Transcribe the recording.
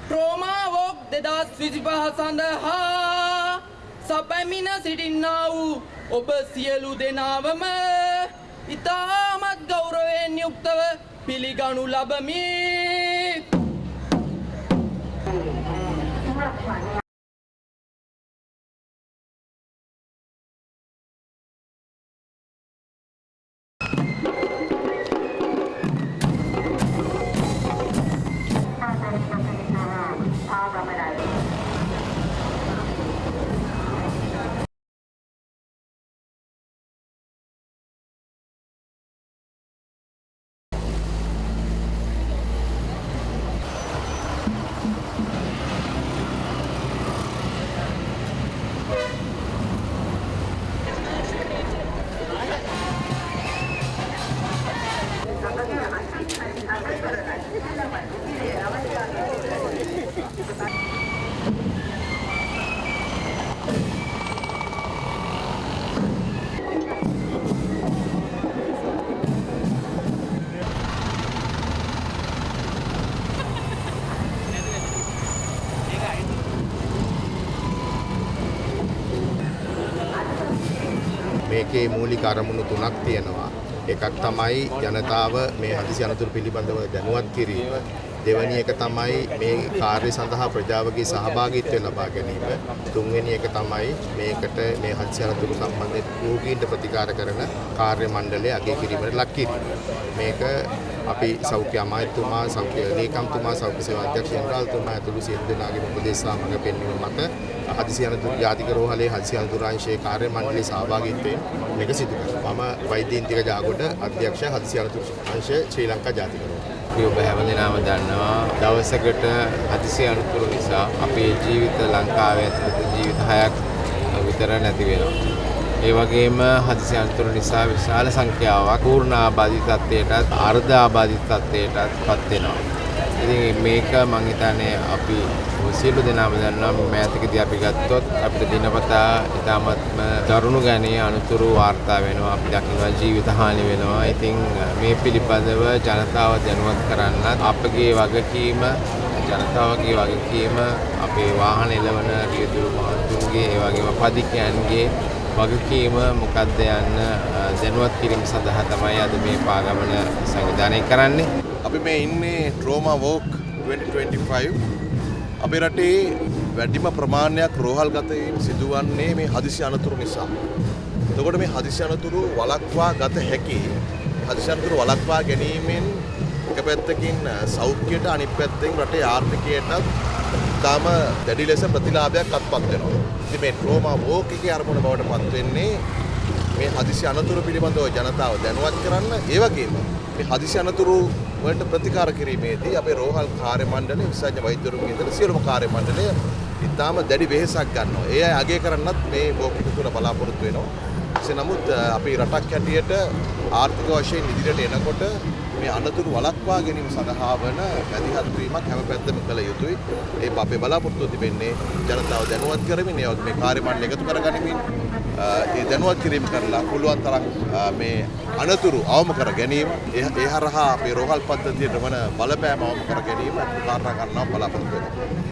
Trauma walk 2025 සඳහා සැපැමිණ සිටින්නා වූ ඔබ සියලු දෙනාවම ඉතාමත් ගෞරවයෙන් යුක්තව පිළිගනු ලබමි. මේකේ මූලික අරමුණු තුනක් තියෙනවා. එකක් තමයි ජනතාව මේ හදිසි අනතුරු පිළිබඳව දැනුවත් කිරීම. දෙවැනි එක තමයි මේ කාර්ය සඳහා ප්‍රජාවගේ සහභාගීත්වය ලබා ගැනීම. තුන්වෙනි එක තමයි මේකට මේ හදිසි අනතුරු සම්බන්ධයෙන් රෝගීන්ට ප්‍රතිකාර කරන කාර්ය මණ්ඩලය අගය කිරීමට ලක් කිරීම. මේක අපි සෞඛ්‍ය අමාත්‍යතුමා, සෞඛ්‍ය ලේකම්තුමා, සෞඛ්‍ය සේවා අධ්‍යක්ෂ ජෙනරාල්තුමා ඇතුළු සියලු දෙනාගේ උපදෙස් සමග පෙන්වීම මත හදිසි අනතුරු ජාතික රෝහලේ හදිසි අනතුරු අංශයේ කාර්ය මණ්ඩලයේ සහභාගීත්වයෙන් මේක සිදු කරනවා. මම වෛද්‍ය ඉන්දික ජාගොඩ අධ්‍යක්ෂ හදිසි අනතුරු අංශ ශ්‍රී ලංකා ජාතික රෝහල. ඔබ හැමදෙනාම දන්නවා දවසකට හදිසි අනතුරු නිසා අපේ ජීවිත ලංකාවේ ඇතුළත ජීවිත 6ක් විතර නැති වෙනවා. ඒ වගේම හදිසි අනතුරු නිසා විශාල සංඛ්‍යාවක් පූර්ණ ආබාධිත තත්ත්වයටත් අර්ධ ආබාධිත තත්ත්වයටත් පත් වෙනවා. ඉතින් මේක මම හිතන්නේ අපි සියලු දෙනාම දන්නවා මෑතකදී අපි ගත්තොත් අපිට දිනපතා ඉතාමත්ම දරුණු ගණයේ අනතුරු වාර්තා වෙනවා. අපි දකිනවා ජීවිත හානි වෙනවා. ඉතින් මේ පිළිබඳව ජනතාව දැනුවත් කරන්නත් අපගේ වගකීම ජනතාවගේ වගකීම අපේ වාහන එළවන රියදුරු මහතුන්ගේ ඒ වගේම පදිකයන්ගේ වගකීම මොකක්ද යන්න දැනුවත් කිරීම සඳහා තමයි අද මේ පාගමන සංවිධානය කරන්නේ. අපි මේ ඉන්නේ ට්‍රෝමා වෝක් 2025. අපේ රටේ වැඩිම ප්‍රමාණයක් රෝහල්ගත වීම සිදුවන්නේ මේ හදිසි අනතුරු නිසා. එතකොට මේ හදිසි අනතුරු වළක්වා ගත හැකි. හදිසි අනතුරු වළක්වා ගැනීමෙන් එක පැත්තකින් සෞඛ්‍යයට අනිත් පැත්තෙන් රටේ ආර්ථිකයටත් තාම දැඩි ලෙස ප්‍රතිලාභයක් අත්පත් වෙනවා. ඉතින් මේ ට්‍රෝමා වෝක් එකේ අරමුණ බවට පත් වෙන්නේ මේ හදිසි අනතුරු පිළිබඳව ජනතාව දැනුවත් කරන්න. ඒ වගේම මේ හදිසි අනතුරු වලට ප්‍රතිකාර කිරීමේදී අපේ රෝහල් කාර්ය මණ්ඩලය විශේෂ වෛද්‍යවරුන්ගේ ඉඳලා සියලුම කාර්ය මණ්ඩලය ඉතාම දැඩි වෙහෙසක් ගන්නවා. ඒ අය අගය කරන්නත් මේ වෝක් එක තුළ බලාපොරොත්තු වෙනවා. එසේ නමුත් අපේ රටක් හැටියට ආර්ථික වශයෙන් ඉදිරියට එනකොට මේ අනතුරු වළක්වා ගැනීම සඳහා වන මැදිහත් වීමක් හැම පැත්තම කළ යුතුයි. ඒ අපේ බලාපොරොත්තු තිබෙන්නේ ජනතාව දැනුවත් කරමින් ඒ වගේ මේ කාර්ය මණ්ඩලය එකතු කරගනිමින් ඒ දැනුවත් කිරීම කරලා පුළුවන් තරම් මේ අනතුරු අවම කර ගැනීම ඒ හරහා අපේ රෝහල් පද්ධතියට වන බලපෑම අවම කර ගැනීම කාරණා ගන්නවා බලාපොරොත්තු වෙනවා.